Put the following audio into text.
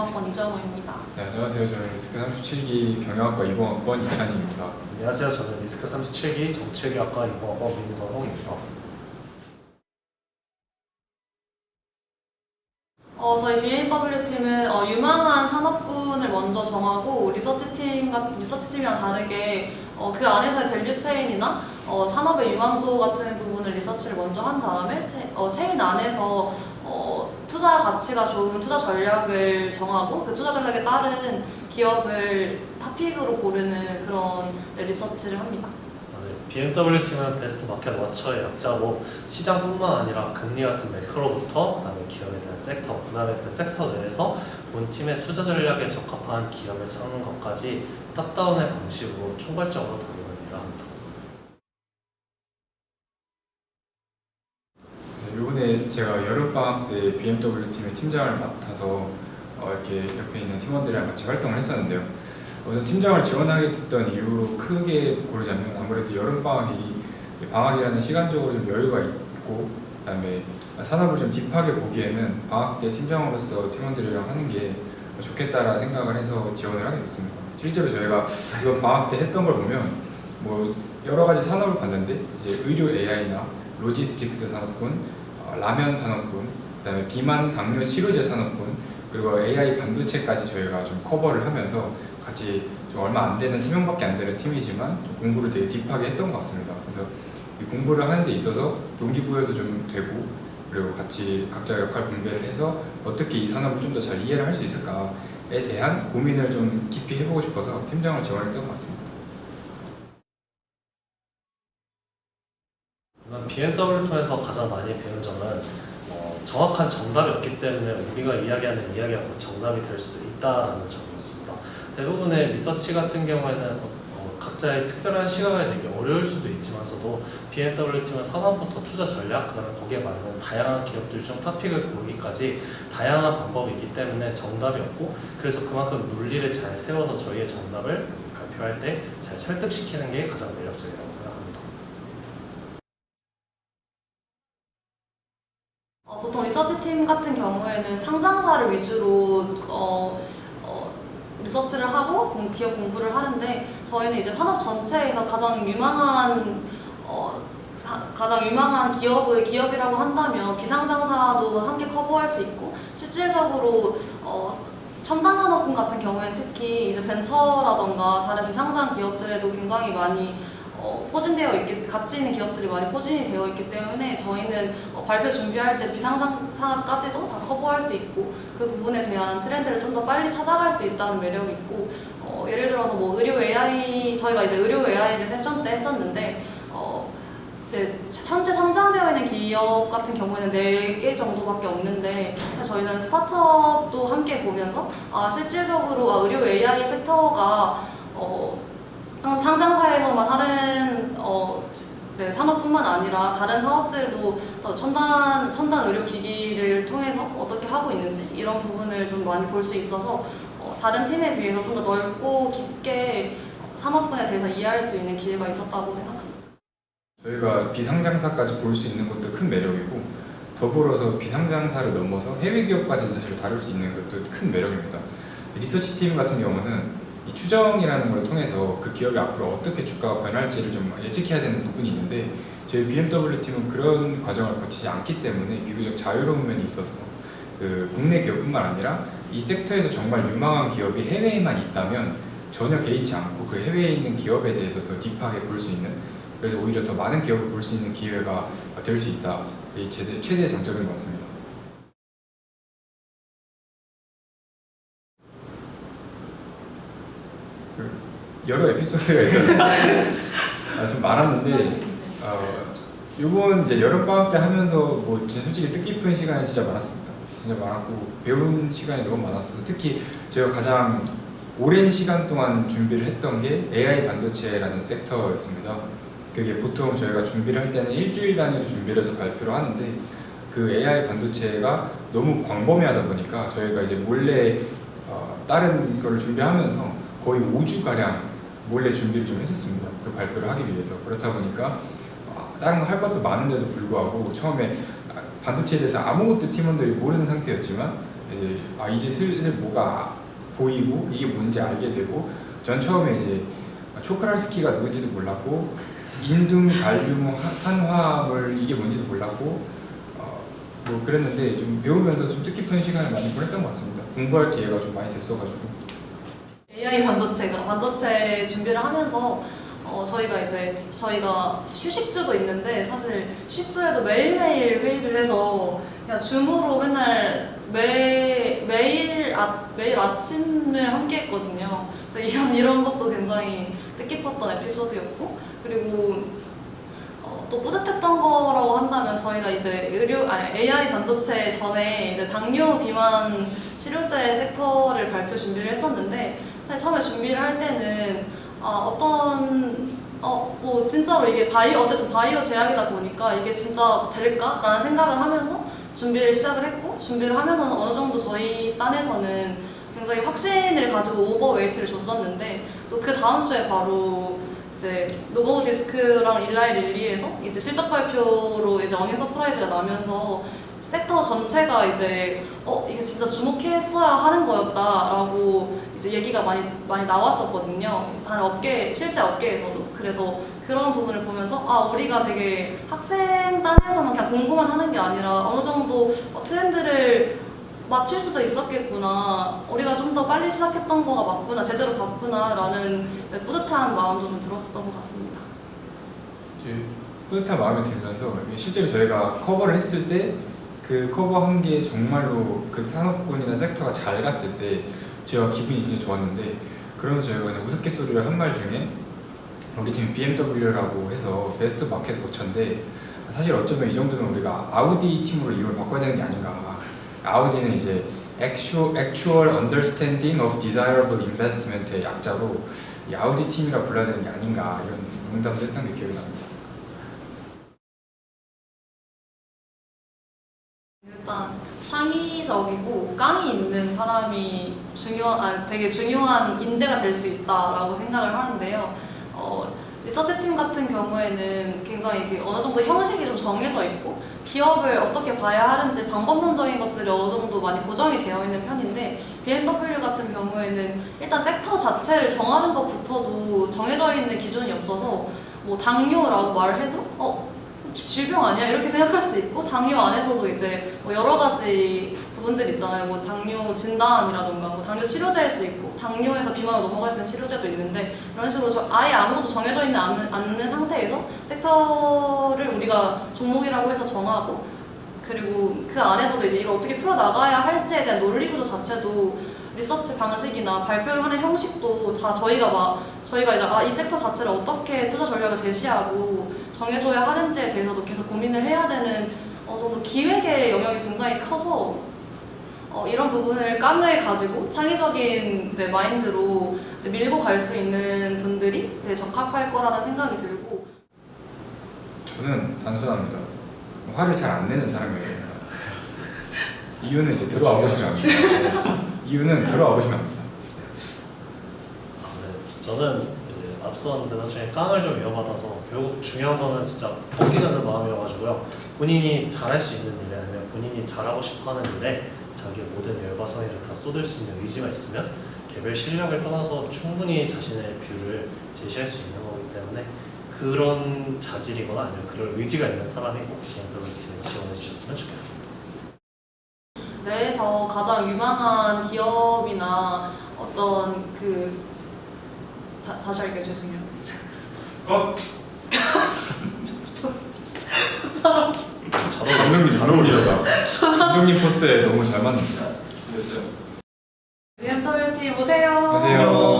경영학번 이정우입니다. 네, 안녕하세요. 저는 리스크 37기 경영학과 20학번 이찬희입니다. 안녕하세요. 저는 리스크 37기 정책학과 20학번 민건홍입니다. 저희 BMW팀은 유망한 산업군을 먼저 정하고 리서치팀이랑 다르게 그 안에서의 밸류체인이나 산업의 유망도 같은 부분을 리서치를 먼저 한 다음에 체인 안에서 투자 가치가 좋은 투자 전략을 정하고 그 투자 전략에 따른 기업을 탑픽으로 고르는 그런 리서치를 합니다. BMW팀은 베스트 마켓 워처의 약자로 시장뿐만 아니라 금리 같은 매크로부터 그다음에 기업에 대한 섹터, 그다음에 그 섹터 내에서 본 팀의 투자 전략에 적합한 기업을 찾는 것까지 탑다운의 방식으로 총괄적으로 다루는 일을 합니다. 이번에 제가 여름방학 때 BMW 팀의 팀장을 맡아서 이렇게 옆에 있는 팀원들이랑 같이 활동을 했었는데요. 우선 팀장을 지원하게 됐던 이유로 크게 고르자면 아무래도 방학이라는 시간적으로 좀 여유가 있고 그다음에 산업을 좀 딥하게 보기에는 방학 때 팀장으로서 팀원들이랑 하는 게 좋겠다라 생각을 해서 지원을 하게 됐습니다. 실제로 저희가 이번 방학 때 했던 걸 보면 뭐 여러 가지 산업을 봤는데 이제 의료 AI나 로지스틱스 산업군, 라면 산업군, 그다음에 비만 당뇨 치료제 산업군, 그리고 AI 반도체까지 저희가 좀 커버를 하면서 같이 좀 얼마 안 되는 3명밖에 안 되는 팀이지만 좀 공부를 되게 딥하게 했던 것 같습니다. 그래서 이 공부를 하는 데 있어서 동기부여도 좀 되고 그리고 같이 각자 역할 분배를 해서 어떻게 이 산업을 좀 더 잘 이해를 할 수 있을까에 대한 고민을 좀 깊이 해보고 싶어서 팀장을 지원했던 것 같습니다. BMW를 통해서 가장 많이 배운 점은 정확한 정답이 없기 때문에 우리가 이야기하는 이야기가 곧 정답이 될 수도 있다라는 점이었습니다. 대부분의 리서치 같은 경우에는 각자의 특별한 시각에 되게 어려울 수도 있지만서도 BMW팀은 산업부터 투자 전략, 그다음에 거기에 맞는 다양한 기업들 중 탑픽을 고르기까지 다양한 방법이 있기 때문에 정답이 없고 그래서 그만큼 논리를 잘 세워서 저희의 정답을 발표할 때 잘 설득시키는 게 가장 매력적이라고 생각합니다. 보통 리서치팀 같은 경우에는 상장사를 위주로 리서치를 하고 기업 공부를 하는데 저희는 이제 산업 전체에서 가장 유망한 기업이라고 한다면 비상장사도 함께 커버할 수 있고 실질적으로 첨단 산업군 같은 경우에는 특히 이제 벤처라던가 다른 비상장 기업들에도 굉장히 많이 가치 있는 기업들이 많이 포진이 되어 있기 때문에 저희는 발표 준비할 때 비상장사까지도 다 커버할 수 있고 그 부분에 대한 트렌드를 좀 더 빨리 찾아갈 수 있다는 매력이 있고 예를 들어서 뭐 저희가 이제 의료 AI를 세션 때 했었는데 이제 현재 상장되어 있는 기업 같은 경우에는 4개 정도밖에 없는데 저희는 스타트업도 함께 보면서 실질적으로 의료 AI 섹터가 상장사에서만 하는 산업뿐만 아니라 다른 사업들도 더 첨단 의료기기를 통해서 어떻게 하고 있는지 이런 부분을 좀 많이 볼 수 있어서 다른 팀에 비해서 좀 더 넓고 깊게 산업군에 대해서 이해할 수 있는 기회가 있었다고 생각합니다. 저희가 비상장사까지 볼 수 있는 것도 큰 매력이고 더불어서 비상장사를 넘어서 해외 기업까지 사실 다룰 수 있는 것도 큰 매력입니다. 리서치 팀 같은 경우는 이 추정이라는 걸 통해서 그 기업이 앞으로 어떻게 주가가 변할지를 좀 예측해야 되는 부분이 있는데 저희 BMW 팀은 그런 과정을 거치지 않기 때문에 비교적 자유로운 면이 있어서 그 국내 기업뿐만 아니라 이 섹터에서 정말 유망한 기업이 해외에만 있다면 전혀 개의치 않고 그 해외에 있는 기업에 대해서 더 딥하게 볼 수 있는, 그래서 오히려 더 많은 기업을 볼 수 있는 기회가 될 수 있다. 이 최대의 장점인 것 같습니다. 여러 에피소드가 있었는데 좀 많았는데 이번 이제 여름방학 때 하면서 뭐 솔직히 뜻깊은 시간이 진짜 많았습니다. 진짜 많았고 배운 시간이 너무 많았어서 특히 제가 가장 오랜 시간 동안 준비를 했던 게 AI 반도체라는 섹터였습니다. 그게 보통 저희가 준비를 할 때는 일주일 단위로 준비를 해서 발표를 하는데 그 AI 반도체가 너무 광범위하다 보니까 저희가 이제 몰래 다른 걸 준비하면서 거의 5주가량 몰래 준비를 좀 했었습니다. 그 발표를 하기 위해서. 그렇다 보니까 다른 거 할 것도 많은데도 불구하고 처음에 반도체에 대해서 아무것도 팀원들이 모르는 상태였지만 이제 슬슬 뭐가 보이고 이게 뭔지 알게 되고, 전 처음에 이제 초크랄스키가 누군지도 몰랐고 인둠 갈륨 산화물 이게 뭔지도 몰랐고 뭐 그랬는데, 좀 배우면서 좀 뜻깊은 시간을 많이 보냈던 것 같습니다. 공부할 기회가 좀 많이 됐어가지고. AI 반도체 준비를 하면서 저희가 휴식주도 있는데, 사실 휴식주에도 매일매일 회의를 해서 그냥 줌으로 맨날 매일 아침을 함께 했거든요. 그래서 이런 것도 굉장히 뜻깊었던 에피소드였고, 그리고 또 뿌듯했던 거라고 한다면, 저희가 이제 AI 반도체 전에 이제 당뇨 비만 치료제 섹터를 발표 준비를 했었는데, 사실 처음에 준비를 할 때는 뭐 진짜로 이게 어쨌든 바이오 제약이다 보니까 이게 진짜 될까라는 생각을 하면서 준비를 시작을 했고, 준비를 하면서는 어느 정도 저희 딴에서는 굉장히 확신을 가지고 오버웨이트를 줬었는데, 또 그 다음 주에 바로 이제 노보디스크랑 일라이 릴리에서 이제 실적 발표로 이제 어닝 서프라이즈가 나면서 섹터 전체가 이제 이게 진짜 주목했어야 하는 거였다라고 이제 얘기가 많이 나왔었거든요. 실제 업계에서도. 그래서 그런 부분을 보면서 우리가 되게 학생 단에서는 그냥 공부만 하는 게 아니라 어느 정도 트렌드를 맞출 수도 있었겠구나, 우리가 좀 더 빨리 시작했던 거가 맞구나, 제대로 봤구나라는 뿌듯한 마음도 좀 들었었던 것 같습니다. 뿌듯한 마음이 들면서, 실제로 저희가 커버를 했을 때 그 커버한 게 정말로 그 산업군이나 섹터가 잘 갔을 때 제가 기분이 진짜 좋았는데, 그러면서 저희가 그냥 우스갯소리를 한 말 중에 우리 팀 BMW라고 해서 베스트 마켓 워처인데, 사실 어쩌면 이 정도면 우리가 아우디 팀으로 이름을 바꿔야 되는 게 아닌가. 아우디는 이제 Actual Understanding of Desirable Investment의 약자로 이 아우디 팀이라 불러야 되는 게 아닌가, 이런 농담도 했던 게 기억이 납니다. 일단 창의적이고 깡이 있는 사람이 되게 중요한 인재가 될 수 있다라고 생각을 하는데요. 리서치팀 같은 경우에는 굉장히 어느 정도 형식이 좀 정해져 있고, 기업을 어떻게 봐야 하는지 방법론적인 것들이 어느 정도 많이 고정이 되어 있는 편인데, BMW 같은 경우에는 일단 섹터 자체를 정하는 것부터도 정해져 있는 기준이 없어서, 뭐 당뇨라고 말을 해도 질병 아니야? 이렇게 생각할 수 있고, 당뇨 안에서도 이제 뭐 여러 가지 부분들 있잖아요. 뭐 당뇨 진단이라던가, 뭐 당뇨 치료제일 수 있고, 당뇨에서 비만으로 넘어갈 수 있는 치료제도 있는데, 이런 식으로 아예 아무것도 정해져 있는 않는 상태에서 섹터를 우리가 종목이라고 해서 정하고, 그리고 그 안에서도 이제 이걸 어떻게 풀어나가야 할지에 대한 논리 구조 자체도, 리서치 방식이나 발표하는 형식도 다 저희가 이제 이 섹터 자체를 어떻게 투자 전략을 제시하고 정해줘야 하는지에 대해서도 계속 고민을 해야 되는 정도 기획의 영역이 굉장히 커서, 이런 부분을 깜을 가지고 창의적인 마인드로 밀고 갈 수 있는 분들이 되게 적합할 거라는 생각이 들고. 저는 단순합니다. 화를 잘 안 내는 사람이에요. 이유는 이제 들어와 보시면 압니다. 이유는 들어와 보시면 압니다. 네. 저는 이제 앞선 대답 중에 깡을 좀 이어받아서, 결국 중요한 거는 진짜 꺾이지 않는 마음이어가지고요. 본인이 잘할 수 있는 일에, 아니면 본인이 잘하고 싶어하는 일에 자기의 모든 열과 성의를 다 쏟을 수 있는 의지가 있으면 개별 실력을 떠나서 충분히 자신의 뷰를 제시할 수 있는 거기 때문에, 그런 자질이거나 아니면 그런 의지가 있는 사람이 꼭 BMW 지원해 주셨으면 좋겠습니다. 내에서 가장 유망한 기업이나 어떤 다시 할게요. 죄송해요. 감독님 잘 어울리다. 감독님 포스에 너무 잘 맞는다. BMW 팀 오세요. 안녕하세요.